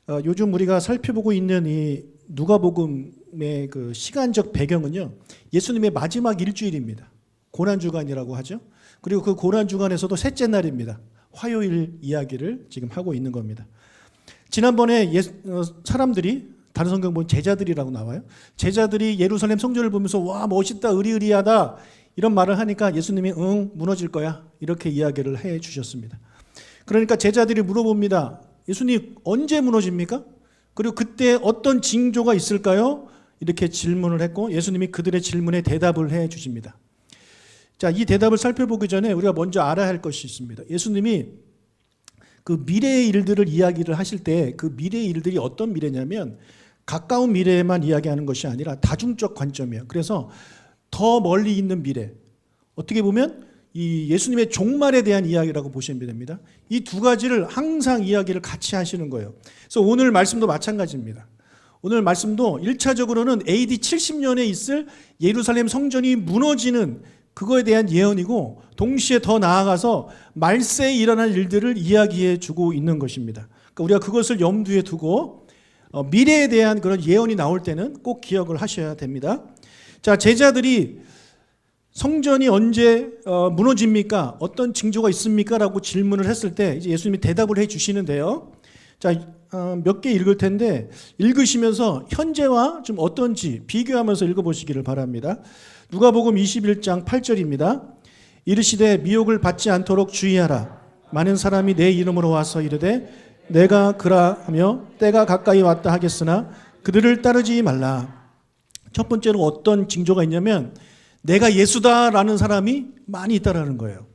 요즘 우리가 살펴보고 있는 이 누가복음의 그 시간적 배경은요, 예수님의 마지막 일주일입니다. 고난주간이라고 하죠. 그리고 그 고난주간에서도 셋째 날입니다. 화요일 이야기를 지금 하고 있는 겁니다. 지난번에 사람들이, 다른 성경 보면 제자들이라고 나와요. 제자들이 예루살렘 성전을 보면서 와 멋있다, 의리의리하다 이런 말을 하니까 예수님이 응 무너질 거야 이렇게 이야기를 해 주셨습니다. 그러니까 제자들이 물어봅니다. 예수님 언제 무너집니까? 그리고 그때 어떤 징조가 있을까요? 이렇게 질문을 했고 예수님이 그들의 질문에 대답을 해 주십니다. 자, 이 대답을 살펴보기 전에 우리가 먼저 알아야 할 것이 있습니다. 예수님이 그 미래의 일들을 이야기를 하실 때 그 미래의 일들이 어떤 미래냐면 가까운 미래에만 이야기하는 것이 아니라 다중적 관점이에요. 그래서 더 멀리 있는 미래, 어떻게 보면 이 예수님의 종말에 대한 이야기라고 보시면 됩니다. 이 두 가지를 항상 이야기를 같이 하시는 거예요. 그래서 오늘 말씀도 마찬가지입니다. 오늘 말씀도 1차적으로는 AD 70년에 있을 예루살렘 성전이 무너지는 그거에 대한 예언이고, 동시에 더 나아가서 말세에 일어날 일들을 이야기해 주고 있는 것입니다. 그러니까 우리가 그것을 염두에 두고 미래에 대한 그런 예언이 나올 때는 꼭 기억을 하셔야 됩니다. 자, 제자들이 성전이 언제 무너집니까? 어떤 징조가 있습니까? 라고 질문을 했을 때 이제 예수님이 대답을 해 주시는데요. 자, 몇 개 읽을 텐데 읽으시면서 현재와 좀 어떤지 비교하면서 읽어보시기를 바랍니다. 누가복음 21장 8절입니다. 이르시되 미혹을 받지 않도록 주의하라. 많은 사람이 내 이름으로 와서 이르되 내가 그라 하며 때가 가까이 왔다 하겠으나 그들을 따르지 말라. 첫 번째로 어떤 징조가 있냐면 내가 예수다라는 사람이 많이 있다라는 거예요.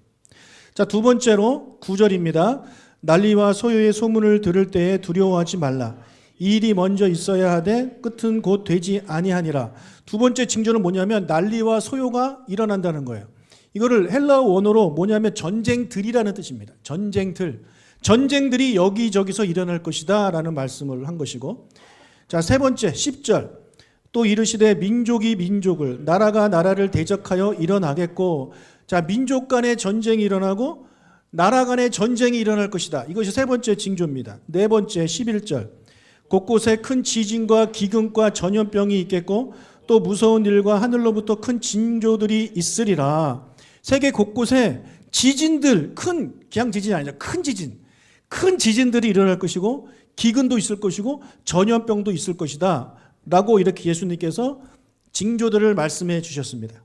자, 두 번째로 9절입니다. 난리와 소요의 소문을 들을 때에 두려워하지 말라. 이 일이 먼저 있어야 하되 끝은 곧 되지 아니하니라. 두 번째 징조는 뭐냐면 난리와 소요가 일어난다는 거예요. 이거를 헬라어 원어로 뭐냐면 전쟁들이라는 뜻입니다. 전쟁들. 전쟁들이 여기저기서 일어날 것이다 라는 말씀을 한 것이고, 자, 세 번째 10절. 또 이르시되 민족이 민족을, 나라가 나라를 대적하여 일어나겠고, 자, 민족 간의 전쟁이 일어나고 나라 간의 전쟁이 일어날 것이다. 이것이 세 번째 징조입니다. 네 번째 11절. 곳곳에 큰 지진과 기근과 전염병이 있겠고 또 무서운 일과 하늘로부터 큰 징조들이 있으리라. 세계 곳곳에 지진들, 큰 그냥 지진이 아니라 큰 지진들이 일어날 것이고 기근도 있을 것이고 전염병도 있을 것이다 라고 이렇게 예수님께서 징조들을 말씀해 주셨습니다.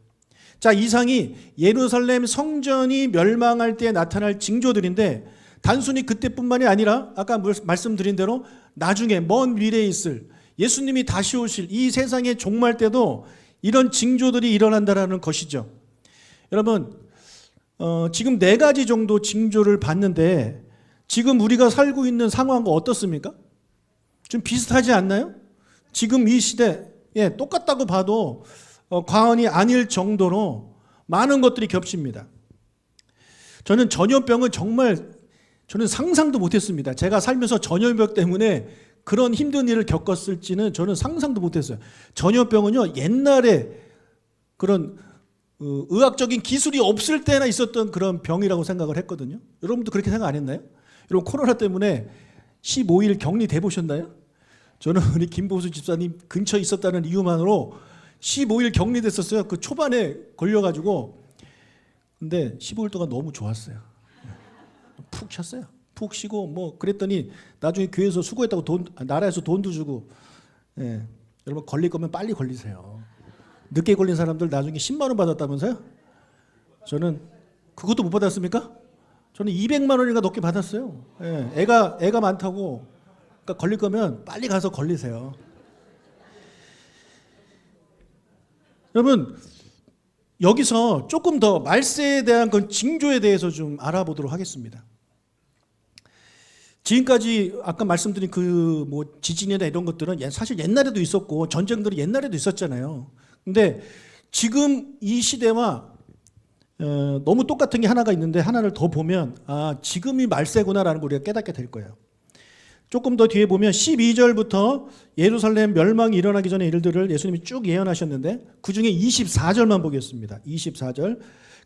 자, 이상이 예루살렘 성전이 멸망할 때 나타날 징조들인데 단순히 그때뿐만이 아니라 아까 말씀드린 대로 나중에 먼 미래에 있을 예수님이 다시 오실 이 세상의 종말 때도 이런 징조들이 일어난다는 것이죠. 여러분, 지금 네 가지 정도 징조를 봤는데 지금 우리가 살고 있는 상황과 어떻습니까? 좀 비슷하지 않나요? 지금 이 시대에 똑같다고 봐도 과언이 아닐 정도로 많은 것들이 겹칩니다. 저는 전염병은 정말 상상도 못했습니다. 제가 살면서 전염병 때문에 그런 힘든 일을 겪었을지는 저는 상상도 못했어요. 전염병은요, 옛날에 그런 의학적인 기술이 없을 때나 있었던 그런 병이라고 생각을 했거든요. 여러분도 그렇게 생각 안 했나요? 여러분 코로나 때문에 15일 격리돼 보셨나요? 저는 우리 김보수 집사님 근처에 있었다는 이유만으로 15일 격리됐었어요. 그 초반에 걸려가지고. 근데 15일 동안 너무 좋았어요. 푹 쉬었어요. 푹 쉬고 뭐 그랬더니 나중에 교회에서 수고했다고 나라에서 돈도 주고. 예. 여러분 걸릴 거면 빨리 걸리세요. 늦게 걸린 사람들 나중에 10만 원 받았다면서요? 저는 그것도 못 받았습니까? 저는 200만 원인가 넘게 받았어요. 예. 애가 많다고. 그러니까 걸릴 거면 빨리 가서 걸리세요. 여러분, 여기서 조금 더 말세에 대한 그 징조에 대해서 좀 알아보도록 하겠습니다. 지금까지 아까 말씀드린 그 뭐 지진이나 이런 것들은 사실 옛날에도 있었고 전쟁들이 옛날에도 있었잖아요. 근데 지금 이 시대와 너무 똑같은 게 하나가 있는데 하나를 더 보면 아, 지금이 말세구나라는 걸 우리가 깨닫게 될 거예요. 조금 더 뒤에 보면 12절부터 예루살렘 멸망이 일어나기 전에 일들을 예수님이 쭉 예언하셨는데 그중에 24절만 보겠습니다. 24절.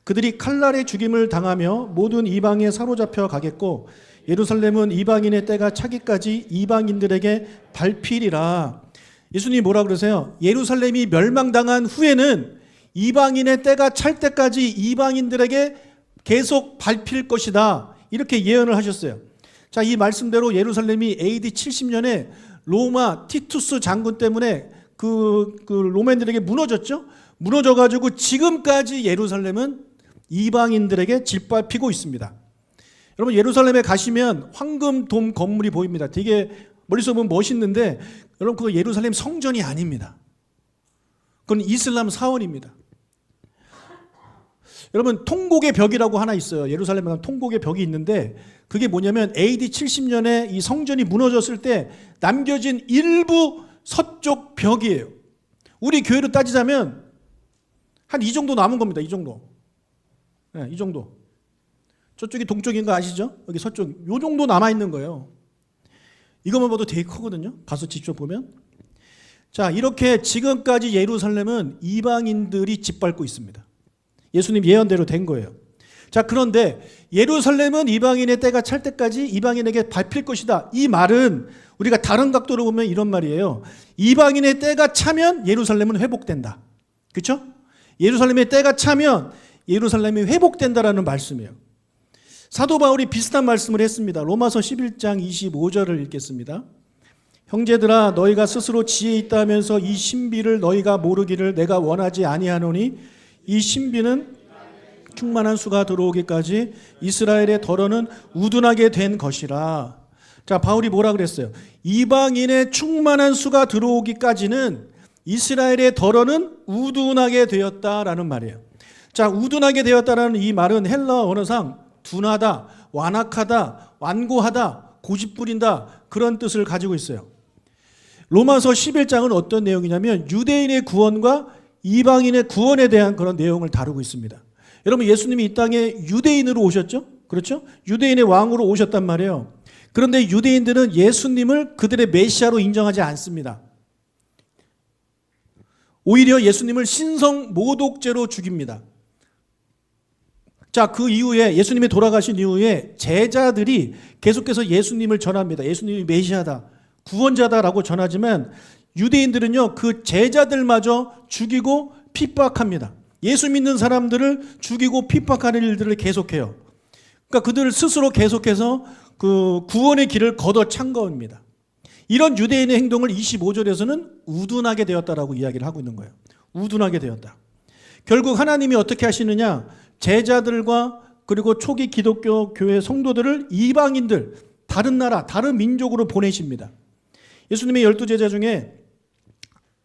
그들이 칼날에 죽임을 당하며 모든 이방에 사로잡혀 가겠고 예루살렘은 이방인의 때가 차기까지 이방인들에게 밟히리라. 예수님이 뭐라 그러세요? 예루살렘이 멸망당한 후에는 이방인의 때가 찰 때까지 이방인들에게 계속 밟힐 것이다. 이렇게 예언을 하셨어요. 자, 이 말씀대로 예루살렘이 AD 70년에 로마 티투스 장군 때문에 그 로맨들에게 무너졌죠. 무너져가지고 지금까지 예루살렘은 이방인들에게 짓밟히고 있습니다. 여러분, 예루살렘에 가시면 황금돔 건물이 보입니다. 되게 멀리서 보면 멋있는데 여러분, 그거 예루살렘 성전이 아닙니다. 그건 이슬람 사원입니다. 여러분, 통곡의 벽이라고 하나 있어요. 예루살렘에 가면 통곡의 벽이 있는데 그게 뭐냐면 AD 70년에 이 성전이 무너졌을 때 남겨진 일부 서쪽 벽이에요. 우리 교회로 따지자면 한 이 정도 남은 겁니다. 이 정도. 네, 이 정도. 저쪽이 동쪽인 거 아시죠? 여기 서쪽. 이 정도 남아있는 거예요. 이것만 봐도 되게 크거든요. 가서 직접 보면. 자, 이렇게 지금까지 예루살렘은 이방인들이 짓밟고 있습니다. 예수님 예언대로 된 거예요. 자, 그런데 예루살렘은 이방인의 때가 찰 때까지 이방인에게 밟힐 것이다. 이 말은 우리가 다른 각도로 보면 이런 말이에요. 이방인의 때가 차면 예루살렘은 회복된다. 그렇죠? 예루살렘의 때가 차면 예루살렘이 회복된다라는 말씀이에요. 사도 바울이 비슷한 말씀을 했습니다. 로마서 11장 25절을 읽겠습니다. 형제들아, 너희가 스스로 지혜 있다 하면서 이 신비를 너희가 모르기를 내가 원하지 아니하노니 이 신비는 충만한 수가 들어오기까지 이스라엘의 덜어는 우둔하게 된 것이라. 자, 바울이 뭐라 그랬어요? 이방인의 충만한 수가 들어오기까지는 이스라엘의 덜어는 우둔하게 되었다라는 말이에요. 자, 우둔하게 되었다라는 이 말은 헬라어 언어상 둔하다, 완악하다, 완고하다, 고집부린다, 그런 뜻을 가지고 있어요. 로마서 11장은 어떤 내용이냐면 유대인의 구원과 이방인의 구원에 대한 그런 내용을 다루고 있습니다. 여러분, 예수님이 이 땅에 유대인으로 오셨죠? 그렇죠? 유대인의 왕으로 오셨단 말이에요. 그런데 유대인들은 예수님을 그들의 메시아로 인정하지 않습니다. 오히려 예수님을 신성 모독죄로 죽입니다. 자, 그 이후에 예수님이 돌아가신 이후에 제자들이 계속해서 예수님을 전합니다. 예수님이 메시아다, 구원자다라고 전하지만 유대인들은요, 그 제자들마저 죽이고 핍박합니다. 예수 믿는 사람들을 죽이고 핍박하는 일들을 계속해요. 그러니까 그들 스스로 계속해서 그 구원의 길을 걷어찬 겁니다. 이런 유대인의 행동을 25절에서는 우둔하게 되었다라고 이야기를 하고 있는 거예요. 우둔하게 되었다. 결국 하나님이 어떻게 하시느냐? 제자들과 그리고 초기 기독교 교회 성도들을 이방인들, 다른 나라, 다른 민족으로 보내십니다. 예수님의 12제자 중에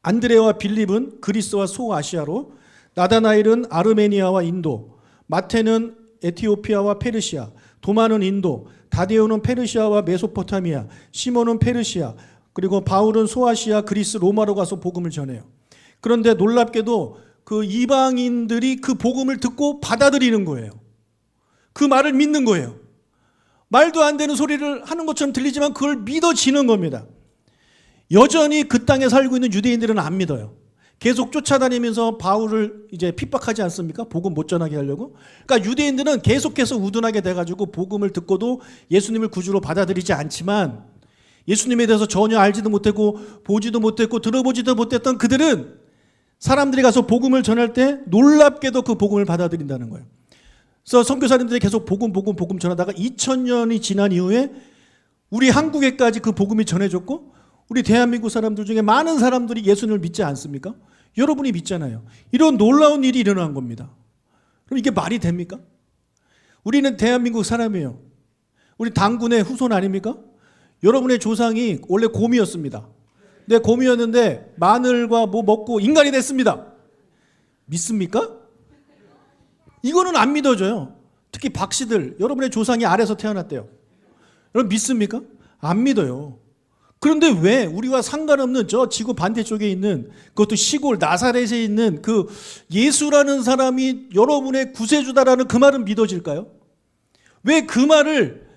안드레와 빌립은 그리스와 소아시아로, 나다나엘은 아르메니아와 인도, 마태는 에티오피아와 페르시아, 도마는 인도, 다데오는 페르시아와 메소포타미아, 시몬은 페르시아, 그리고 바울은 소아시아, 그리스, 로마로 가서 복음을 전해요. 그런데 놀랍게도 그 이방인들이 그 복음을 듣고 받아들이는 거예요. 그 말을 믿는 거예요. 말도 안 되는 소리를 하는 것처럼 들리지만 그걸 믿어지는 겁니다. 여전히 그 땅에 살고 있는 유대인들은 안 믿어요. 계속 쫓아다니면서 바울을 이제 핍박하지 않습니까? 복음 못 전하게 하려고. 그러니까 유대인들은 계속해서 우둔하게 돼가지고 복음을 듣고도 예수님을 구주로 받아들이지 않지만 예수님에 대해서 전혀 알지도 못했고 보지도 못했고 들어보지도 못했던 그들은 사람들이 가서 복음을 전할 때 놀랍게도 그 복음을 받아들인다는 거예요. 그래서 선교사님들이 계속 복음 전하다가 2000년이 지난 이후에 우리 한국에까지 그 복음이 전해졌고 우리 대한민국 사람들 중에 많은 사람들이 예수님을 믿지 않습니까? 여러분이 믿잖아요. 이런 놀라운 일이 일어난 겁니다. 그럼 이게 말이 됩니까? 우리는 대한민국 사람이에요. 우리 당군의 후손 아닙니까? 여러분의 조상이 원래 곰이었습니다. 근데 곰이었는데 마늘과 뭐 먹고 인간이 됐습니다. 믿습니까? 이거는 안 믿어져요. 특히 박씨들, 여러분의 조상이 알에서 태어났대요. 여러분 믿습니까? 안 믿어요. 그런데 왜 우리와 상관없는 저 지구 반대쪽에 있는 그것도 시골 나사렛에 있는 그 예수라는 사람이 여러분의 구세주다라는 그 말은 믿어질까요? 왜 그 말을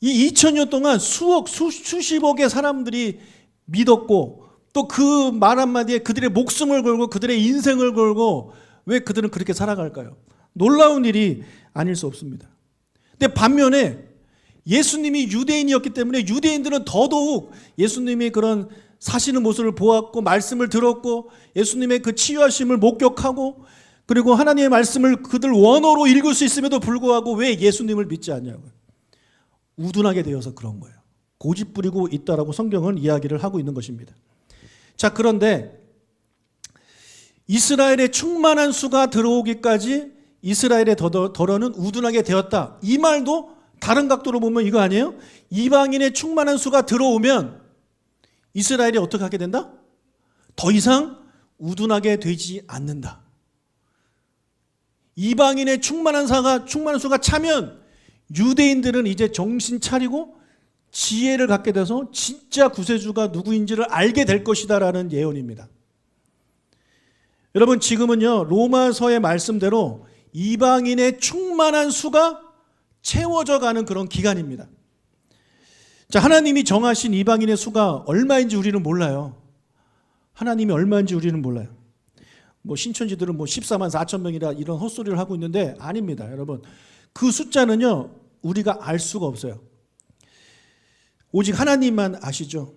이 2000년 동안 수십억의 사람들이 믿었고 또 그 말 한마디에 그들의 목숨을 걸고 그들의 인생을 걸고 왜 그들은 그렇게 살아갈까요? 놀라운 일이 아닐 수 없습니다. 근데 반면에 예수님이 유대인이었기 때문에 유대인들은 더더욱 예수님의 그런 사시는 모습을 보았고 말씀을 들었고 예수님의 그 치유하심을 목격하고 그리고 하나님의 말씀을 그들 원어로 읽을 수 있음에도 불구하고 왜 예수님을 믿지 않냐고요. 우둔하게 되어서 그런 거예요. 고집 부리고 있다라고 성경은 이야기를 하고 있는 것입니다. 자, 그런데 이스라엘의 충만한 수가 들어오기까지 이스라엘의 덜어는 우둔하게 되었다. 이 말도 다른 각도로 보면 이거 아니에요? 이방인의 충만한 수가 들어오면 이스라엘이 어떻게 하게 된다? 더 이상 우둔하게 되지 않는다. 이방인의 충만한 수가 차면 유대인들은 이제 정신 차리고 지혜를 갖게 돼서 진짜 구세주가 누구인지를 알게 될 것이다라는 예언입니다. 여러분, 지금은요 로마서의 말씀대로 이방인의 충만한 수가 채워져 가는 그런 기간입니다. 자, 하나님이 정하신 이방인의 수가 얼마인지 우리는 몰라요. 하나님이 얼마인지 우리는 몰라요. 뭐 신천지들은 뭐 14만 4천 명이라 이런 헛소리를 하고 있는데 아닙니다. 여러분, 그 숫자는요 우리가 알 수가 없어요. 오직 하나님만 아시죠.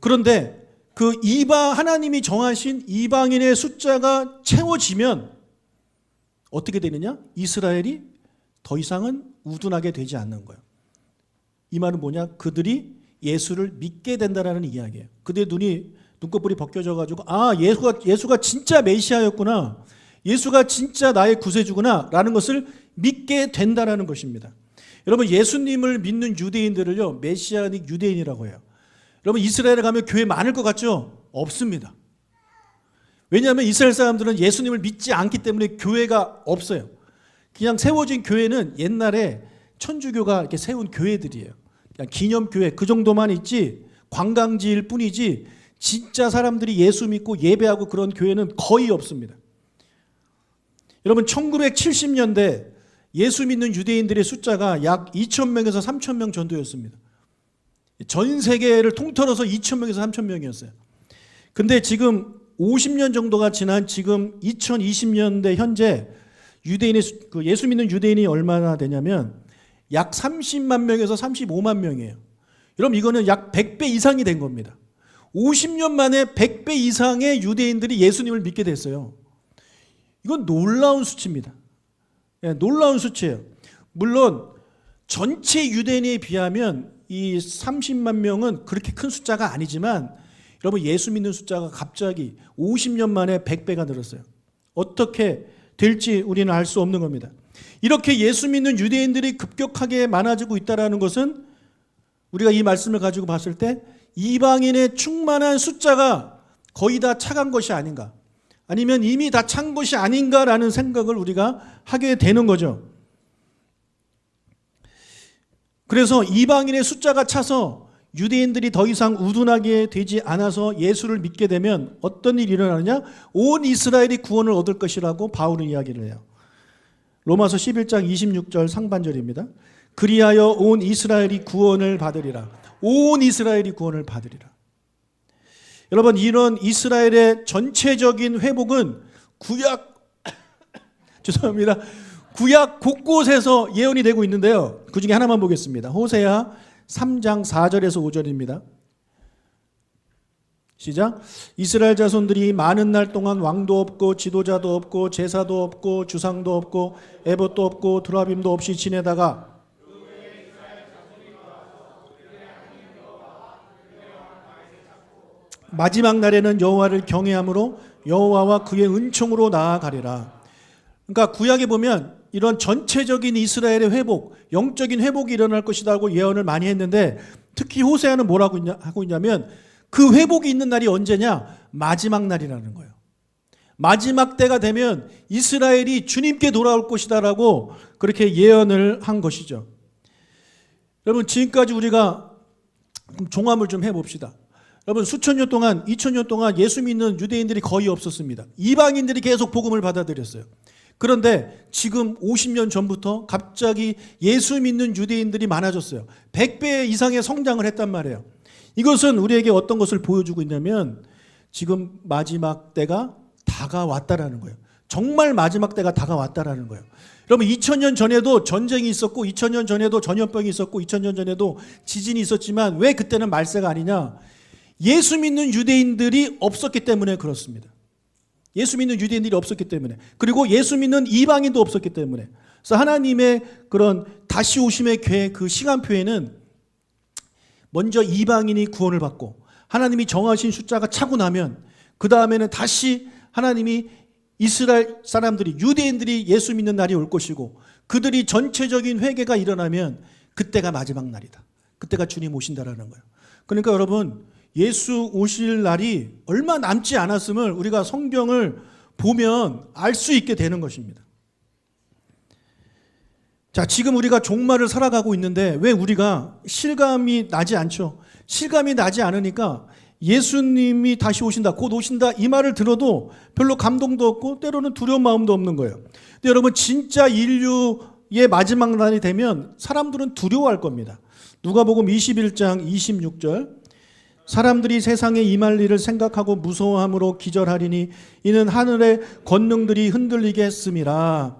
그런데 그 하나님이 정하신 이방인의 숫자가 채워지면 어떻게 되느냐? 이스라엘이 더 이상은 우둔하게 되지 않는 거예요. 이 말은 뭐냐? 그들이 예수를 믿게 된다라는 이야기예요. 그들의 눈꺼풀이 벗겨져 가지고 예수가 진짜 메시아였구나. 예수가 진짜 나의 구세주구나 라는 것을 믿게 된다라는 것입니다. 여러분, 예수님을 믿는 유대인들을요 메시아닉 유대인이라고 해요. 여러분, 이스라엘에 가면 교회 많을 것 같죠? 없습니다. 왜냐하면 이스라엘 사람들은 예수님을 믿지 않기 때문에 교회가 없어요. 그냥 세워진 교회는 옛날에 천주교가 이렇게 세운 교회들이에요. 그냥 기념교회 그 정도만 있지 관광지일 뿐이지 진짜 사람들이 예수 믿고 예배하고 그런 교회는 거의 없습니다. 여러분, 1970년대 예수 믿는 유대인들의 숫자가 약 2,000명에서 3,000명 정도였습니다. 전 세계를 통틀어서 2,000명에서 3,000명이었어요. 근데 지금 50년 정도가 지난 지금 2020년대 현재 예수 믿는 유대인이 얼마나 되냐면 약 30만 명에서 35만 명이에요. 그럼 이거는 약 100배 이상이 된 겁니다. 50년 만에 100배 이상의 유대인들이 예수님을 믿게 됐어요. 이건 놀라운 수치입니다. 네, 놀라운 수치예요. 물론 전체 유대인에 비하면 이 30만 명은 그렇게 큰 숫자가 아니지만 여러분, 예수 믿는 숫자가 갑자기 50년 만에 100배가 늘었어요. 어떻게 될지 우리는 알 수 없는 겁니다. 이렇게 예수 믿는 유대인들이 급격하게 많아지고 있다는 것은 우리가 이 말씀을 가지고 봤을 때 이방인의 충만한 숫자가 거의 다 차간 것이 아닌가, 아니면 이미 다 찬 것이 아닌가라는 생각을 우리가 하게 되는 거죠. 그래서 이방인의 숫자가 차서 유대인들이 더 이상 우둔하게 되지 않아서 예수를 믿게 되면 어떤 일이 일어나느냐? 온 이스라엘이 구원을 얻을 것이라고 바울은 이야기를 해요. 로마서 11장 26절 상반절입니다. 그리하여 온 이스라엘이 구원을 받으리라. 온 이스라엘이 구원을 받으리라. 여러분, 이런 이스라엘의 전체적인 회복은 죄송합니다. 구약 곳곳에서 예언이 되고 있는데요. 그 중에 하나만 보겠습니다. 호세아 3장 4절에서 5절입니다. 시작. 이스라엘 자손들이 많은 날 동안 왕도 없고 지도자도 없고 제사도 없고 주상도 없고 에봇도 없고 드라빔도 없이 지내다가 마지막 날에는 여호와를 경외함으로 여호와와 그의 은총으로 나아가리라. 그러니까 구약에 보면 이런 전체적인 이스라엘의 회복, 영적인 회복이 일어날 것이라고 예언을 많이 했는데 특히 호세아는 뭐라고 하고 있냐면 그 회복이 있는 날이 언제냐? 마지막 날이라는 거예요. 마지막 때가 되면 이스라엘이 주님께 돌아올 것이다라고 그렇게 예언을 한 것이죠. 여러분, 지금까지 우리가 종합을 좀 해봅시다. 여러분, 수천 년 동안, 2000년 동안 예수 믿는 유대인들이 거의 없었습니다. 이방인들이 계속 복음을 받아들였어요. 그런데 지금 50년 전부터 갑자기 예수 믿는 유대인들이 많아졌어요. 100배 이상의 성장을 했단 말이에요. 이것은 우리에게 어떤 것을 보여주고 있냐면 지금 마지막 때가 다가왔다라는 거예요. 정말 마지막 때가 다가왔다라는 거예요. 여러분 2000년 전에도 전쟁이 있었고 2000년 전에도 전염병이 있었고 2000년 전에도 지진이 있었지만 왜 그때는 말세가 아니냐? 예수 믿는 유대인들이 없었기 때문에 그렇습니다. 예수 믿는 유대인들이 없었기 때문에, 그리고 예수 믿는 이방인도 없었기 때문에. 그래서 하나님의 그런 다시 오심의 계획, 그 시간표에는 먼저 이방인이 구원을 받고 하나님이 정하신 숫자가 차고 나면 그 다음에는 다시 하나님이 이스라엘 사람들이, 유대인들이 예수 믿는 날이 올 것이고 그들이 전체적인 회개가 일어나면 그때가 마지막 날이다. 그때가 주님 오신다라는 거예요. 그러니까 여러분, 예수 오실 날이 얼마 남지 않았음을 우리가 성경을 보면 알 수 있게 되는 것입니다. 자, 지금 우리가 종말을 살아가고 있는데 왜 우리가 실감이 나지 않죠? 실감이 나지 않으니까 예수님이 다시 오신다, 곧 오신다 이 말을 들어도 별로 감동도 없고 때로는 두려운 마음도 없는 거예요. 근데 여러분, 진짜 인류의 마지막 날이 되면 사람들은 두려워할 겁니다. 누가복음 21장 26절, 사람들이 세상에 임할 일을 생각하고 무서워함으로 기절하리니 이는 하늘의 권능들이 흔들리게 했음이라.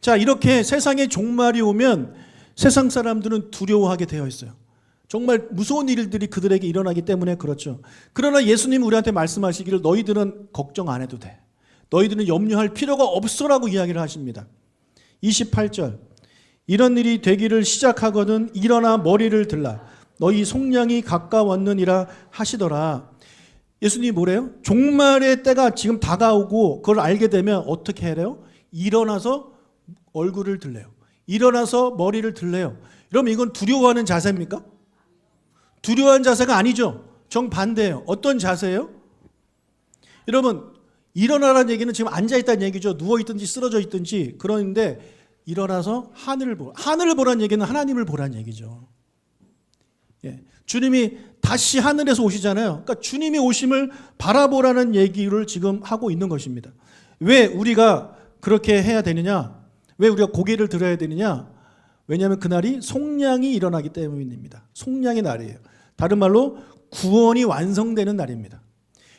자, 이렇게 세상의 종말이 오면 세상 사람들은 두려워하게 되어 있어요. 정말 무서운 일들이 그들에게 일어나기 때문에 그렇죠. 그러나 예수님은 우리한테 말씀하시기를 너희들은 걱정 안 해도 돼. 너희들은 염려할 필요가 없어라고 이야기를 하십니다. 28절, 이런 일이 되기를 시작하거든 일어나 머리를 들라. 너희 속량이 가까웠느니라 하시더라. 예수님이 뭐래요? 종말의 때가 지금 다가오고 그걸 알게 되면 어떻게 해래요? 일어나서 얼굴을 들래요. 일어나서 머리를 들래요. 그럼 이건 두려워하는 자세입니까? 두려워하는 자세가 아니죠. 정반대예요. 어떤 자세예요? 여러분, 일어나라는 얘기는 지금 앉아있다는 얘기죠. 누워있든지 쓰러져 있든지. 그런데 일어나서 하늘을 보라는 얘기는 하나님을 보라는 얘기죠. 예, 주님이 다시 하늘에서 오시잖아요. 그러니까 주님이 오심을 바라보라는 얘기를 지금 하고 있는 것입니다. 왜 우리가 그렇게 해야 되느냐? 왜 우리가 고개를 들어야 되느냐? 왜냐하면 그날이 속량이 일어나기 때문입니다. 속량의 날이에요. 다른 말로 구원이 완성되는 날입니다.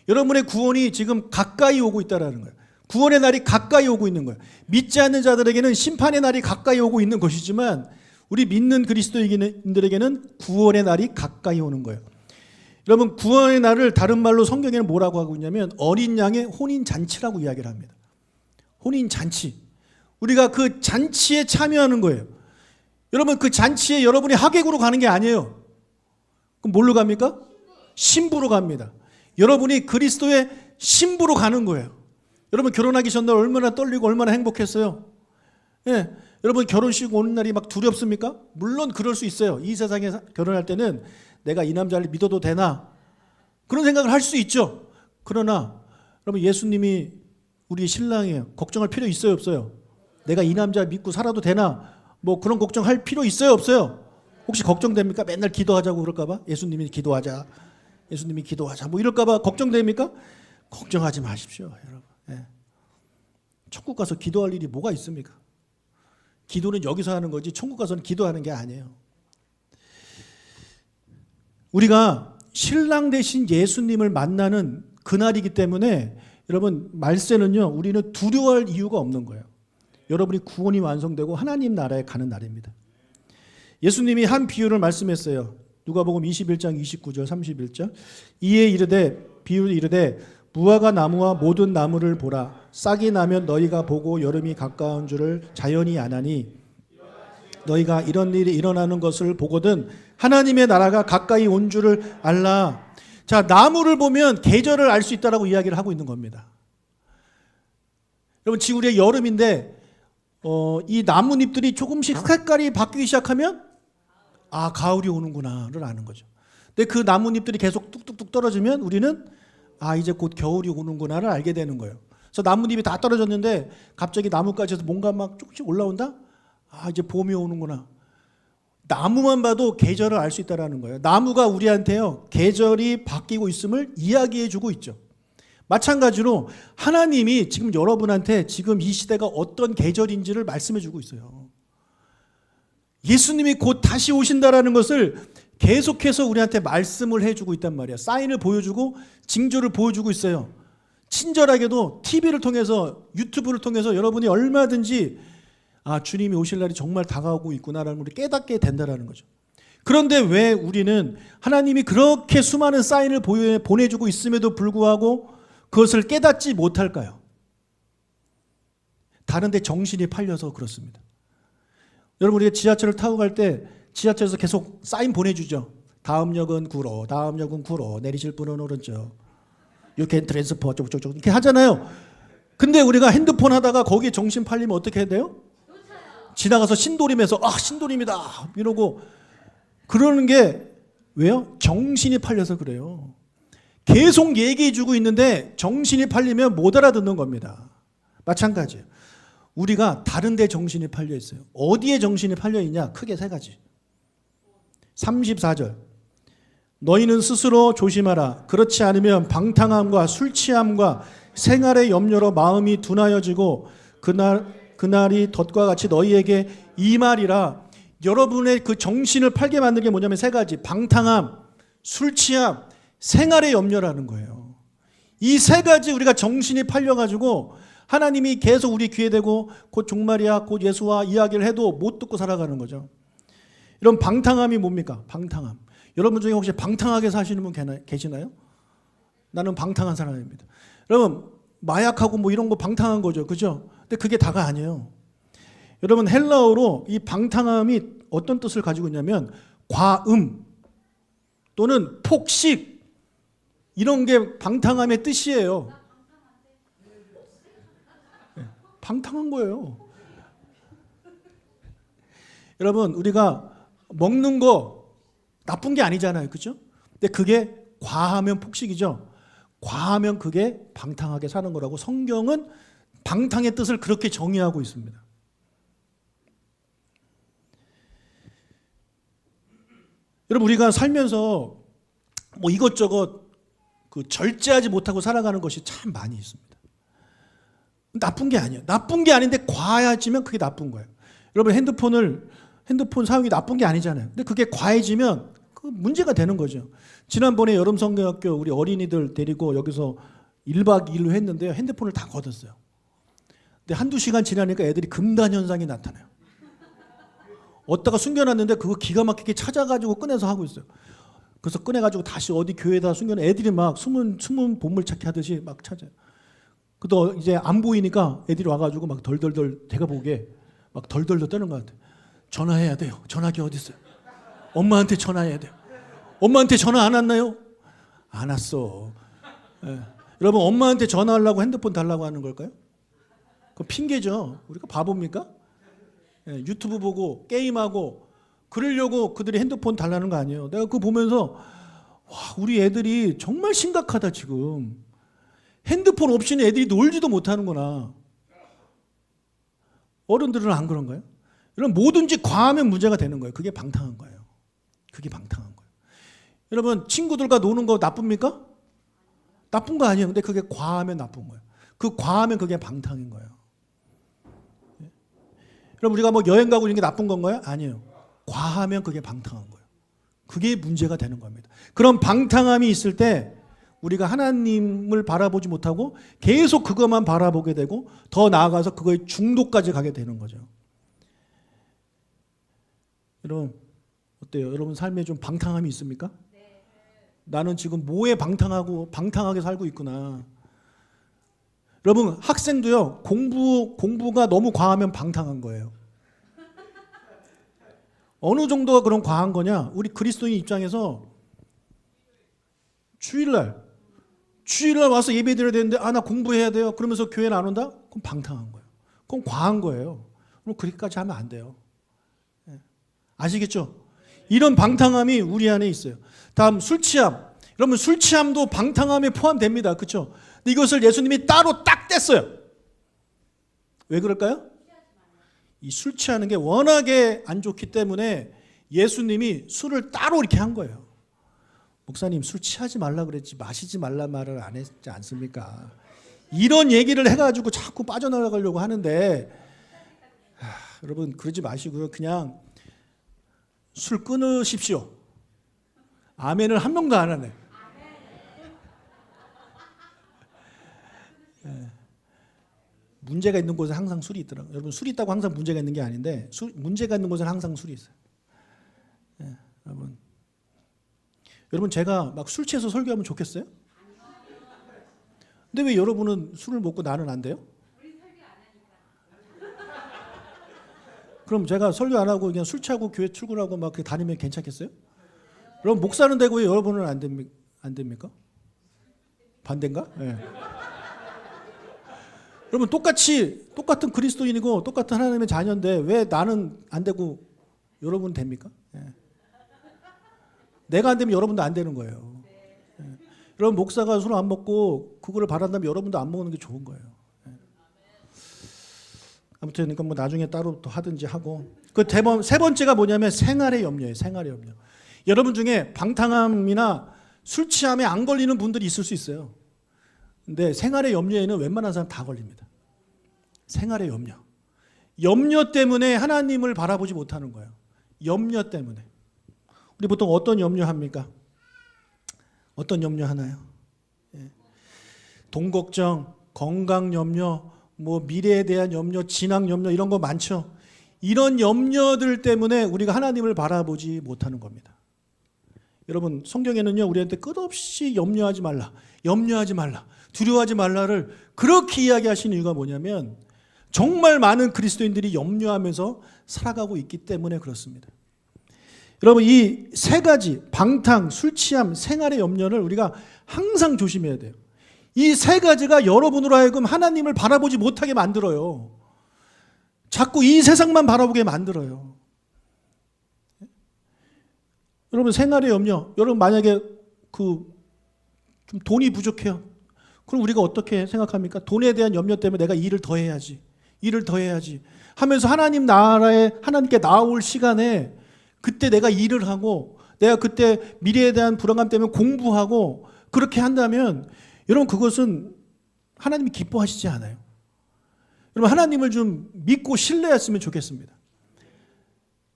여러분의 구원이 지금 가까이 오고 있다는 거예요. 구원의 날이 가까이 오고 있는 거예요. 믿지 않는 자들에게는 심판의 날이 가까이 오고 있는 것이지만 우리 믿는 그리스도인들에게는 구원의 날이 가까이 오는 거예요. 여러분, 구원의 날을 다른 말로 성경에는 뭐라고 하고 있냐면 어린 양의 혼인잔치라고 이야기를 합니다. 혼인잔치. 우리가 그 잔치에 참여하는 거예요. 여러분, 그 잔치에 여러분이 하객으로 가는 게 아니에요. 그럼 뭘로 갑니까? 신부로 갑니다. 여러분이 그리스도의 신부로 가는 거예요. 여러분, 결혼하기 전날 얼마나 떨리고 얼마나 행복했어요. 예. 여러분, 결혼식 오는 날이 막 두렵습니까? 물론 그럴 수 있어요. 이 세상에 결혼할 때는 내가 이 남자를 믿어도 되나? 그런 생각을 할 수 있죠. 그러나 여러분, 예수님이 우리 신랑이에요. 걱정할 필요 있어요, 없어요? 내가 이 남자 믿고 살아도 되나? 뭐 그런 걱정할 필요 있어요, 없어요? 혹시 걱정됩니까? 맨날 기도하자고 그럴까 봐? 예수님이 기도하자 뭐 이럴까 봐 걱정됩니까? 걱정하지 마십시오, 여러분. 예. 천국 가서 기도할 일이 뭐가 있습니까? 기도는 여기서 하는 거지 천국 가서는 기도하는 게 아니에요. 우리가 신랑 대신 예수님을 만나는 그날이기 때문에 여러분, 말세는요, 우리는 두려워할 이유가 없는 거예요. 여러분이 구원이 완성되고 하나님 나라에 가는 날입니다. 예수님이 한 비유를 말씀했어요. 누가복음 21장 29절 31절. 이에 비유를 이르되 무화과 나무와 모든 나무를 보라. 싹이 나면 너희가 보고 여름이 가까운 줄을 자연히 아나니 너희가 이런 일이 일어나는 것을 보거든 하나님의 나라가 가까이 온 줄을 알라. 자, 나무를 보면 계절을 알 수 있다라고 이야기를 하고 있는 겁니다. 여러분, 지금 우리가 여름인데 이 나뭇잎들이 조금씩 색깔이 바뀌기 시작하면 아, 가을이 오는구나를 아는 거죠. 근데 그 나뭇잎들이 계속 뚝뚝뚝 떨어지면 우리는 아, 이제 곧 겨울이 오는구나를 알게 되는 거예요. 그래서 나뭇잎이 다 떨어졌는데 갑자기 나뭇가지에서 뭔가 막 조금씩 올라온다? 아, 이제 봄이 오는구나. 나무만 봐도 계절을 알 수 있다는 거예요. 나무가 우리한테요, 계절이 바뀌고 있음을 이야기해 주고 있죠. 마찬가지로 하나님이 지금 여러분한테 지금 이 시대가 어떤 계절인지를 말씀해 주고 있어요. 예수님이 곧 다시 오신다라는 것을 계속해서 우리한테 말씀을 해주고 있단 말이에요. 사인을 보여주고 징조를 보여주고 있어요. 친절하게도 TV를 통해서, 유튜브를 통해서 여러분이 얼마든지 주님이 오실 날이 정말 다가오고 있구나라는 걸 깨닫게 된다는 거죠. 그런데 왜 우리는 하나님이 그렇게 수많은 사인을 보내주고 있음에도 불구하고 그것을 깨닫지 못할까요? 다른 데 정신이 팔려서 그렇습니다. 여러분, 우리가 지하철을 타고 갈 때 지하철에서 계속 사인 보내주죠. 다음 역은 구로, 다음 역은 구로, 내리실 분은 오른쪽, You can transfer, 쪽쪽쪽 이렇게 하잖아요. 근데 우리가 핸드폰 하다가 거기에 정신 팔리면 어떻게 해야 돼요? 지나가서 신도림에서 신도림이다 이러고 그러는 게 왜요? 정신이 팔려서 그래요. 계속 얘기해주고 있는데 정신이 팔리면 못 알아듣는 겁니다. 마찬가지예요. 우리가 다른 데 정신이 팔려 있어요. 어디에 정신이 팔려 있냐? 크게 세 가지. 34절. 너희는 스스로 조심하라. 그렇지 않으면 방탕함과 술 취함과 생활의 염려로 마음이 둔하여지고 그날이 덫과 같이 너희에게 임하리라. 여러분의 그 정신을 팔게 만든 게 뭐냐면 세 가지. 방탕함, 술 취함, 생활의 염려라는 거예요. 이 세 가지 우리가 정신이 팔려가지고 하나님이 계속 우리 귀에 대고 곧 종말이야, 곧 예수와 이야기를 해도 못 듣고 살아가는 거죠. 이런 방탕함이 뭡니까? 방탕함. 여러분 중에 혹시 방탕하게 사시는 분 계시나요? 나는 방탕한 사람입니다. 여러분, 마약하고 뭐 이런 거 방탕한 거죠. 그죠? 근데 그게 다가 아니에요. 여러분, 헬라어로 이 방탕함이 어떤 뜻을 가지고 있냐면 과음 또는 폭식, 이런 게 방탕함의 뜻이에요. 방탕한 거예요. 여러분, 우리가 먹는 거 나쁜 게 아니잖아요. 그죠? 근데 그게 과하면 폭식이죠. 과하면 그게 방탕하게 사는 거라고 성경은 방탕의 뜻을 그렇게 정의하고 있습니다. 여러분, 우리가 살면서 뭐 이것저것 절제하지 못하고 살아가는 것이 참 많이 있습니다. 나쁜 게 아니에요. 나쁜 게 아닌데 과해지면 그게 나쁜 거예요. 여러분, 핸드폰 사용이 나쁜 게 아니잖아요. 근데 그게 과해지면 그 문제가 되는 거죠. 지난번에 여름 성경학교 우리 어린이들 데리고 여기서 1박 2일로 했는데요. 핸드폰을 다 걷었어요. 근데 한두 시간 지나니까 애들이 금단 현상이 나타나요. 어디다가 숨겨놨는데 그거 기가 막히게 찾아가지고 꺼내서 하고 있어요. 그래서 꺼내가지고 다시 어디 교회에다 숨겨놓은 애들이 막 숨은 보물찾기 하듯이 막 찾아요. 그래도 이제 안 보이니까 애들이 와가지고 막 덜덜덜 제가 보기에 막 덜덜덜 떠는 것 같아요. 전화해야 돼요. 전화기 어디 있어요? 엄마한테 전화해야 돼요. 엄마한테 전화 안 왔나요? 안 왔어. 예. 여러분, 엄마한테 전화하려고 핸드폰 달라고 하는 걸까요? 그건 핑계죠. 우리가 바보입니까? 예, 유튜브 보고 게임하고 그러려고 그들이 핸드폰 달라는 거 아니에요. 내가 그거 보면서 와, 우리 애들이 정말 심각하다 지금. 핸드폰 없이는 애들이 놀지도 못하는구나. 어른들은 안 그런가요? 여러분, 뭐든지 과하면 문제가 되는 거예요. 그게 방탕한 거예요. 그게 방탕한 거예요. 여러분, 친구들과 노는 거 나쁩니까? 나쁜 거 아니에요. 근데 그게 과하면 나쁜 거예요. 그 과하면 그게 방탕인 거예요. 여러분, 우리가 뭐 여행 가고 이런 게 나쁜 건가요? 아니에요. 과하면 그게 방탕한 거예요. 그게 문제가 되는 겁니다. 그런 방탕함이 있을 때 우리가 하나님을 바라보지 못하고 계속 그것만 바라보게 되고 더 나아가서 그거에 중독까지 가게 되는 거죠. 여러분, 어때요? 여러분 삶에 좀 방탕함이 있습니까? 네. 나는 지금 뭐에 방탕하게 살고 있구나. 여러분, 학생도요, 공부가 너무 과하면 방탕한 거예요. 어느 정도가 그런 과한 거냐? 우리 그리스도인 입장에서 주일날 와서 예배 드려야 되는데 나 공부해야 돼요. 그러면서 교회는 안 온다? 그럼 방탕한 거예요. 그건 과한 거예요. 그럼 그렇게까지 하면 안 돼요. 아시겠죠? 이런 방탕함이 우리 안에 있어요. 다음, 술 취함. 여러분, 술 취함도 방탕함에 포함됩니다. 그렇죠? 근데 이것을 예수님이 따로 딱 뗐어요. 왜 그럴까요? 이 술 취하는 게 워낙에 안 좋기 때문에 예수님이 술을 따로 이렇게 한 거예요. 목사님, 술 취하지 말라 그랬지 마시지 말라 말을 안 했지 않습니까? 이런 얘기를 해가지고 자꾸 빠져나가려고 하는데 여러분, 그러지 마시고요. 그냥 술 끊으십시오. 아멘을 한 명도 안 하네. 문제가 있는 곳에 항상 술이 있더라고요. 여러분 술이 있다고 항상 문제가 있는 게 아닌데 문제가 있는 곳에는 항상 술이 있어요. 예, 여러분 제가 막 술 취해서 설교하면 좋겠어요? 근데 왜 여러분은 술을 먹고 나는 안 돼요? 그럼 제가 설교 안 하고 그냥 술 취하고 교회 출근하고 막 다니면 괜찮겠어요? 그럼 목사는 되고 왜 여러분은 안 됩니까? 반대인가? 네. 여러분 똑같은 그리스도인이고 똑같은 하나님의 자녀인데 왜 나는 안 되고 여러분은 됩니까? 네. 내가 안 되면 여러분도 안 되는 거예요. 네. 여러분 목사가 술 안 먹고 그거를 바란다면 여러분도 안 먹는 게 좋은 거예요. 네. 아무튼 그러니까 뭐 나중에 따로 또 하든지 하고 그 세 번째가 뭐냐면 생활의 염려예요. 생활의 염려. 여러분 중에 방탕함이나 술 취함에 안 걸리는 분들이 있을 수 있어요. 근데 생활의 염려에는 웬만한 사람 다 걸립니다. 생활의 염려. 염려 때문에 하나님을 바라보지 못하는 거예요. 염려 때문에. 우리 보통 어떤 염려합니까? 어떤 염려하나요? 예. 돈 걱정, 건강 염려, 뭐 미래에 대한 염려, 진학 염려 이런 거 많죠. 이런 염려들 때문에 우리가 하나님을 바라보지 못하는 겁니다. 여러분 성경에는요 우리한테 끝없이 염려하지 말라, 염려하지 말라, 두려워하지 말라를 그렇게 이야기하시는 이유가 뭐냐면 정말 많은 그리스도인들이 염려하면서 살아가고 있기 때문에 그렇습니다. 여러분 이 세 가지 방탕, 술 취함, 생활의 염려를 우리가 항상 조심해야 돼요. 이 세 가지가 여러분으로 하여금 하나님을 바라보지 못하게 만들어요. 자꾸 이 세상만 바라보게 만들어요. 여러분 생활의 염려, 여러분 만약에 좀 돈이 부족해요. 그럼 우리가 어떻게 생각합니까? 돈에 대한 염려 때문에 내가 일을 더 해야지 하면서 하나님 나라에 하나님께 나올 시간에 그때 내가 일을 하고 내가 그때 미래에 대한 불안감 때문에 공부하고 그렇게 한다면 여러분 그것은 하나님이 기뻐하시지 않아요. 여러분 하나님을 좀 믿고 신뢰했으면 좋겠습니다.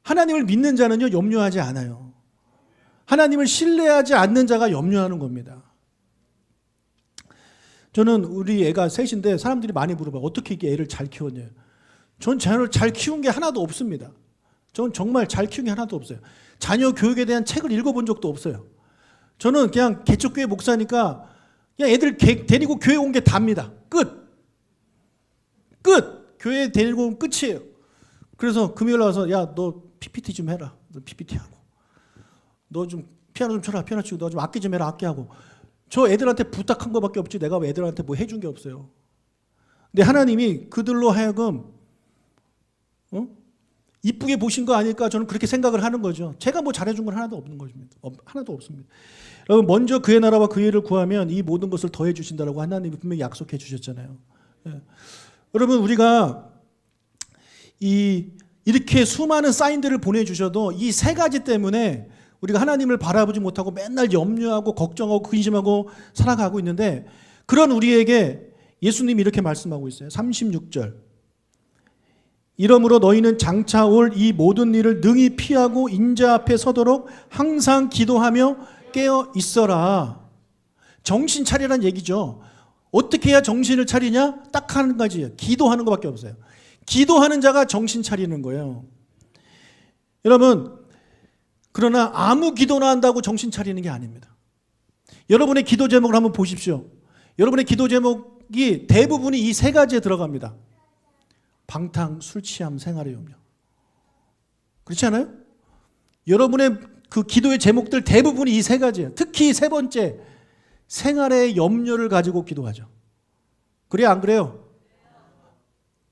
하나님을 믿는 자는요 염려하지 않아요. 하나님을 신뢰하지 않는 자가 염려하는 겁니다. 저는 우리 애가 셋인데 사람들이 많이 물어봐요. 어떻게 이게 애를 잘 키웠냐. 전 자녀를 잘 키운 게 하나도 없습니다. 저는 정말 잘 키운 게 하나도 없어요. 자녀 교육에 대한 책을 읽어본 적도 없어요. 저는 그냥 개척교회 목사니까 그냥 애들 데리고 교회 온 게 답니다. 끝. 교회 데리고 오면 끝이에요. 그래서 금요일 와서 야 너 PPT 좀 해라. 너 PPT 하고. 너 좀 피아노 좀 쳐라. 피아노 치고 너 좀 악기 좀 해라. 악기 하고. 저 애들한테 부탁한 것밖에 없지 내가 애들한테 뭐 해준 게 없어요. 근데 하나님이 그들로 하여금 이쁘게 보신 거 아닐까 저는 그렇게 생각을 하는 거죠. 제가 뭐 잘해준 건 하나도 없는 것입니다. 하나도 없습니다. 여러분 먼저 그의 나라와 그의 일을 구하면 이 모든 것을 더해 주신다라고 하나님이 분명히 약속해 주셨잖아요. 예. 여러분 우리가 이렇게 수많은 사인들을 보내주셔도 이 세 가지 때문에 우리가 하나님을 바라보지 못하고 맨날 염려하고 걱정하고 근심하고 살아가고 있는데 그런 우리에게 예수님이 이렇게 말씀하고 있어요. 36절. 이러므로 너희는 장차 올 이 모든 일을 능히 피하고 인자 앞에 서도록 항상 기도하며 깨어 있어라. 정신 차리란 얘기죠. 어떻게 해야 정신을 차리냐? 딱 한 가지예요. 기도하는 것밖에 없어요. 기도하는 자가 정신 차리는 거예요. 여러분 그러나 아무 기도나 한다고 정신 차리는 게 아닙니다. 여러분의 기도 제목을 한번 보십시오. 여러분의 기도 제목이 대부분이 이 세 가지에 들어갑니다. 방탕, 술 취함, 생활의 염려. 그렇지 않아요? 여러분의 그 기도의 제목들 대부분이 이 세 가지예요. 특히 세 번째, 생활의 염려를 가지고 기도하죠. 그래요, 안 그래요?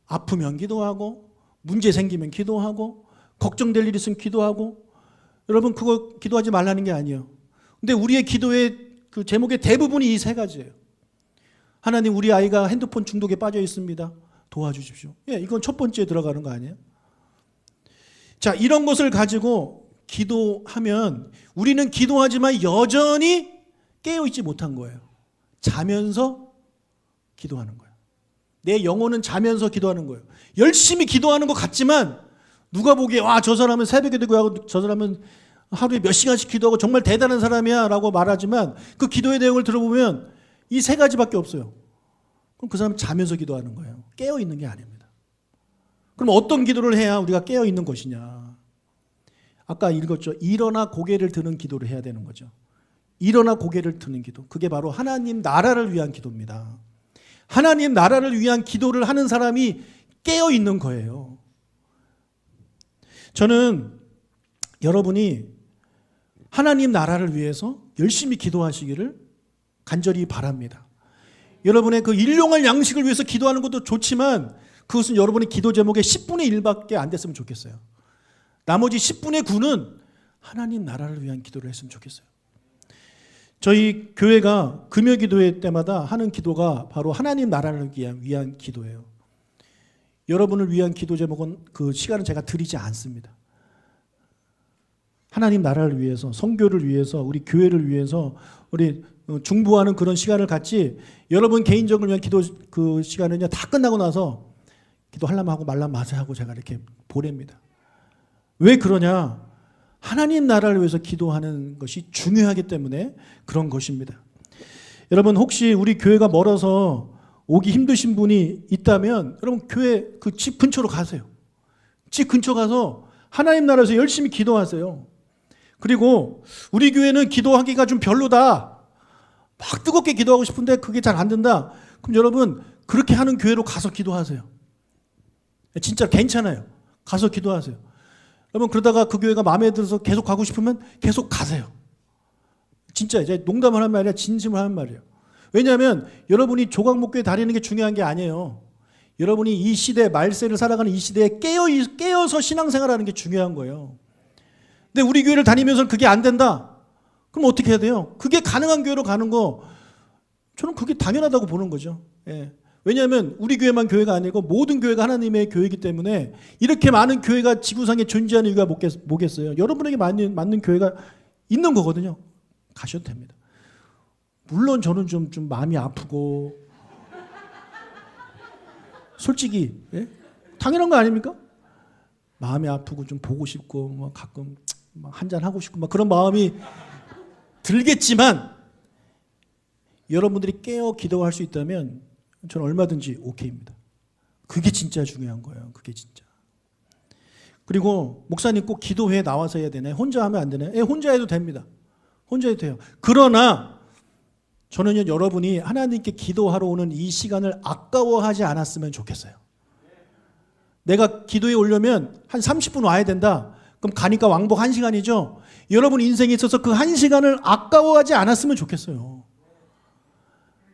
아프면 기도하고, 문제 생기면 기도하고, 걱정될 일 있으면 기도하고. 여러분 그거 기도하지 말라는 게 아니에요. 근데 우리의 기도의 그 제목의 대부분이 이 세 가지예요. 하나님 우리 아이가 핸드폰 중독에 빠져 있습니다. 도와주십시오. 예, 이건 첫 번째에 들어가는 거 아니에요? 자, 이런 것을 가지고 기도하면 우리는 기도하지만 여전히 깨어있지 못한 거예요. 자면서 기도하는 거예요. 내 영혼은 자면서 기도하는 거예요. 열심히 기도하는 것 같지만 누가 보기에 와, 저 사람은 새벽에 기도하고 저 사람은 하루에 몇 시간씩 기도하고 정말 대단한 사람이야 라고 말하지만 그 기도의 내용을 들어보면 이 세 가지밖에 없어요. 그럼 그 사람은 자면서 기도하는 거예요. 깨어 있는 게 아닙니다. 그럼 어떤 기도를 해야 우리가 깨어 있는 것이냐? 아까 읽었죠. 일어나 고개를 드는 기도를 해야 되는 거죠. 일어나 고개를 드는 기도. 그게 바로 하나님 나라를 위한 기도입니다. 하나님 나라를 위한 기도를 하는 사람이 깨어 있는 거예요. 저는 여러분이 하나님 나라를 위해서 열심히 기도하시기를 간절히 바랍니다. 여러분의 그 일용할 양식을 위해서 기도하는 것도 좋지만 그것은 여러분의 기도 제목의 10분의 1밖에 안 됐으면 좋겠어요. 나머지 10분의 9는 하나님 나라를 위한 기도를 했으면 좋겠어요. 저희 교회가 금요 기도회 때마다 하는 기도가 바로 하나님 나라를 위한 기도예요. 여러분을 위한 기도 제목은 그 시간은 제가 드리지 않습니다. 하나님 나라를 위해서, 선교를 위해서, 우리 교회를 위해서 우리 중보하는 그런 시간을 갖지, 여러분 개인적으로 위한 기도 그 시간은요 다 끝나고 나서 기도하려면 하고 말라면 마세요 하고 제가 이렇게 보냅니다. 왜 그러냐? 하나님 나라를 위해서 기도하는 것이 중요하기 때문에 그런 것입니다. 여러분 혹시 우리 교회가 멀어서 오기 힘드신 분이 있다면 여러분 교회 그 집 근처로 가세요. 집 근처 가서 하나님 나라에서 열심히 기도하세요. 그리고 우리 교회는 기도하기가 좀 별로다. 막 뜨겁게 기도하고 싶은데 그게 잘 안 된다. 그럼 여러분 그렇게 하는 교회로 가서 기도하세요. 진짜 괜찮아요. 가서 기도하세요. 여러분 그러다가 그 교회가 마음에 들어서 계속 가고 싶으면 계속 가세요. 진짜 이제 농담을 하는 말이 아니라 진심을 하는 말이에요. 왜냐하면 여러분이 조각목교에 다니는 게 중요한 게 아니에요. 여러분이 이 시대 말세를 살아가는 이 시대에 깨어서 신앙생활하는 게 중요한 거예요. 근데 우리 교회를 다니면서 그게 안 된다. 그럼 어떻게 해야 돼요? 그게 가능한 교회로 가는 거 저는 그게 당연하다고 보는 거죠. 예. 왜냐하면 우리 교회만 교회가 아니고 모든 교회가 하나님의 교회이기 때문에 이렇게 많은 교회가 지구상에 존재하는 이유가 뭐겠어요? 여러분에게 맞는 교회가 있는 거거든요. 가셔도 됩니다. 물론 저는 좀 마음이 아프고 솔직히 예? 당연한 거 아닙니까? 마음이 아프고 좀 보고 싶고 뭐 가끔 한잔 하고 싶고 막 그런 마음이 들겠지만 여러분들이 깨어 기도할 수 있다면 저는 얼마든지 오케이입니다. 그게 진짜 중요한 거예요. 그게 진짜. 그리고 목사님 꼭 기도회에 나와서 해야 되나요? 혼자 하면 안 되나요? 예, 혼자 해도 됩니다. 혼자 해도 돼요. 그러나 저는요 여러분이 하나님께 기도하러 오는 이 시간을 아까워하지 않았으면 좋겠어요. 내가 기도에 오려면 한 30분 와야 된다. 그럼 가니까 왕복 1시간이죠. 여러분 인생에 있어서 그 1시간을 아까워하지 않았으면 좋겠어요.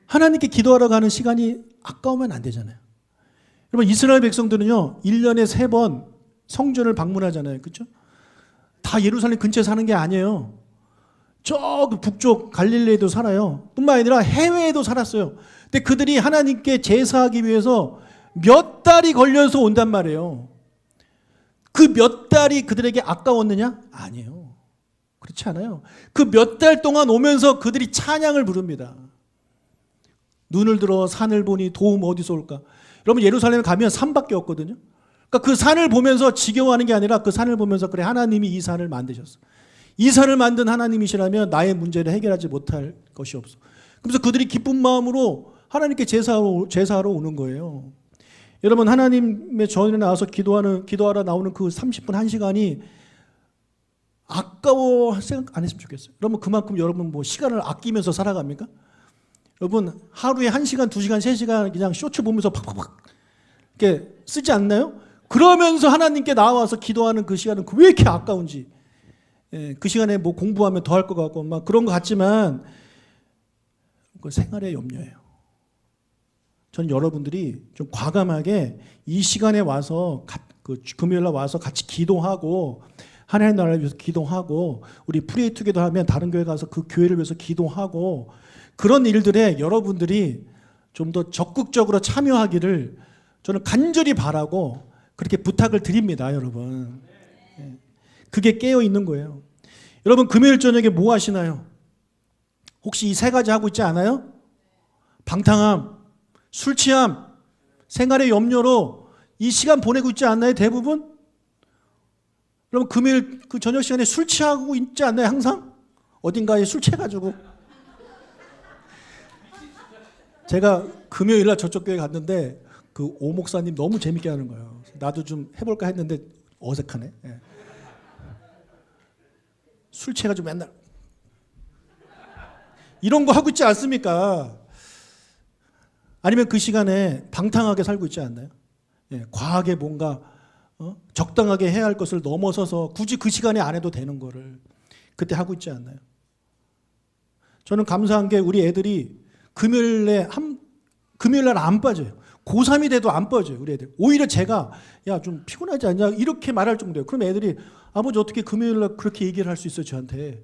하나님께 기도하러 가는 시간이 아까우면 안 되잖아요. 여러분 이스라엘 백성들은요 1년에 3번 성전을 방문하잖아요. 그렇죠? 다 예루살렘 근처에 사는 게 아니에요. 저 북쪽 갈릴리에도 살아요. 뿐만 아니라 해외에도 살았어요. 근데 그들이 하나님께 제사하기 위해서 몇 달이 걸려서 온단 말이에요. 그 몇 달이 그들에게 아까웠느냐? 아니에요. 그렇지 않아요. 그 몇 달 동안 오면서 그들이 찬양을 부릅니다. 눈을 들어 산을 보니 도움 어디서 올까? 여러분 예루살렘에 가면 산밖에 없거든요. 그러니까 그 산을 보면서 지겨워하는 게 아니라 그 산을 보면서 그래 하나님이 이 산을 만드셨어. 이 산을 만든 하나님이시라면 나의 문제를 해결하지 못할 것이 없어. 그래서 그들이 기쁜 마음으로 하나님께 제사하러 오는 거예요. 여러분 하나님의 전에 나와서 기도하러 나오는 그 30분 1시간이 아까워 생각 안 했으면 좋겠어요. 여러분 그만큼 여러분 뭐 시간을 아끼면서 살아갑니까? 여러분 하루에 1시간, 2시간, 3시간 그냥 쇼츠 보면서 팍팍팍 이렇게 쓰지 않나요? 그러면서 하나님께 나와서 기도하는 그 시간은 왜 이렇게 아까운지. 예, 그 시간에 뭐 공부하면 더 할 것 같고 막 그런 것 같지만 그 생활의 염려예요. 저는 여러분들이 좀 과감하게 이 시간에 와서 그 금요일날 와서 같이 기도하고 하나님 나라를 위해서 기도하고 우리 프레이 투게더 하면 다른 교회 가서 그 교회를 위해서 기도하고 그런 일들에 여러분들이 좀 더 적극적으로 참여하기를 저는 간절히 바라고 그렇게 부탁을 드립니다, 여러분. 그게 깨어 있는 거예요. 여러분 금요일 저녁에 뭐 하시나요? 혹시 이 3가지 하고 있지 않아요? 방탕함, 술 취함, 생활의 염려로 이 시간 보내고 있지 않나요? 대부분? 여러분 금요일 그 저녁 시간에 술 취하고 있지 않나요? 항상? 어딘가에 술 취해가지고 제가 금요일 날 저쪽 교회 갔는데 그 오 목사님 너무 재밌게 하는 거예요. 나도 좀 해볼까 했는데 어색하네. 예. 술 취해가지고 맨날 이런 거 하고 있지 않습니까? 아니면 그 시간에 방탕하게 살고 있지 않나요? 예, 과하게 뭔가 적당하게 해야 할 것을 넘어서서 굳이 그 시간에 안 해도 되는 거를 그때 하고 있지 않나요? 저는 감사한 게 우리 애들이 금요일 날 안 빠져요. 고3이 돼도 안 빠져요, 우리 애들. 오히려 제가 야, 좀 피곤하지 않냐? 이렇게 말할 정도예요. 그럼 애들이 아버지 어떻게 금요일 날 그렇게 얘기를 할 수 있어요, 저한테.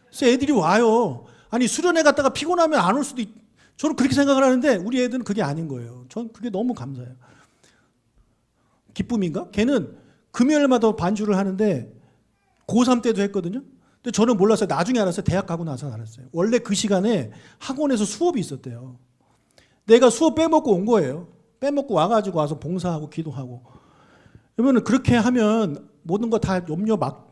그래서 애들이 와요. 아니, 수련회 갔다가 피곤하면 안 올 수도 저는 그렇게 생각을 하는데 우리 애들은 그게 아닌 거예요. 전 그게 너무 감사해요. 기쁨인가? 걔는 금요일마다 반주를 하는데 고3 때도 했거든요. 근데 저는 몰랐어요. 나중에 알았어요. 대학 가고 나서 알았어요. 원래 그 시간에 학원에서 수업이 있었대요. 내가 수업 빼먹고 온 거예요. 빼먹고 와가지고 와서 봉사하고 기도하고. 그러면 그렇게 하면 모든 거 다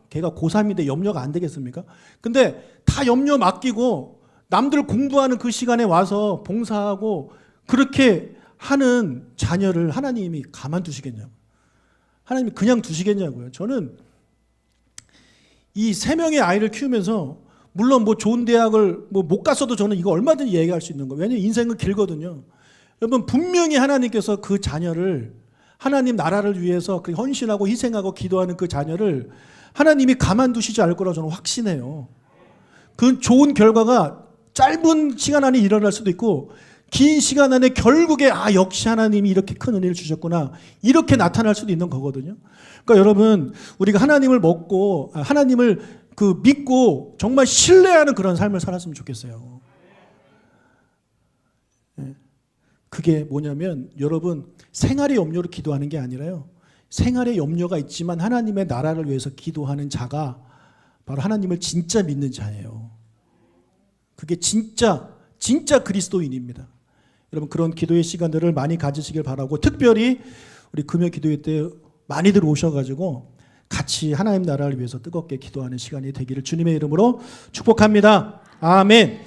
걔가 고3인데 염려가 안 되겠습니까? 근데 다 염려 맡기고 남들 공부하는 그 시간에 와서 봉사하고 그렇게 하는 자녀를 하나님이 가만두시겠냐고요. 하나님이 그냥 두시겠냐고요. 저는 이 3명의 아이를 키우면서 물론 뭐 좋은 대학을 못 갔어도 저는 이거 얼마든지 얘기할 수 있는 거예요. 왜냐하면 인생은 길거든요. 여러분 분명히 하나님께서 그 자녀를 하나님 나라를 위해서 헌신하고 희생하고 기도하는 그 자녀를 하나님이 가만두시지 않을 거라고 저는 확신해요. 그 좋은 결과가 짧은 시간 안에 일어날 수도 있고 긴 시간 안에 결국에 역시 하나님이 이렇게 큰 은혜를 주셨구나 이렇게 나타날 수도 있는 거거든요. 그러니까 여러분 우리가 하나님을 믿고 정말 신뢰하는 그런 삶을 살았으면 좋겠어요. 그게 뭐냐면 여러분 생활의 염려로 기도하는 게 아니라요. 생활의 염려가 있지만 하나님의 나라를 위해서 기도하는 자가 바로 하나님을 진짜 믿는 자예요. 그게 진짜 그리스도인입니다. 여러분 그런 기도의 시간들을 많이 가지시길 바라고 특별히 우리 금요 기도회 때 많이들 오셔가지고 같이 하나님 나라를 위해서 뜨겁게 기도하는 시간이 되기를 주님의 이름으로 축복합니다. 아멘.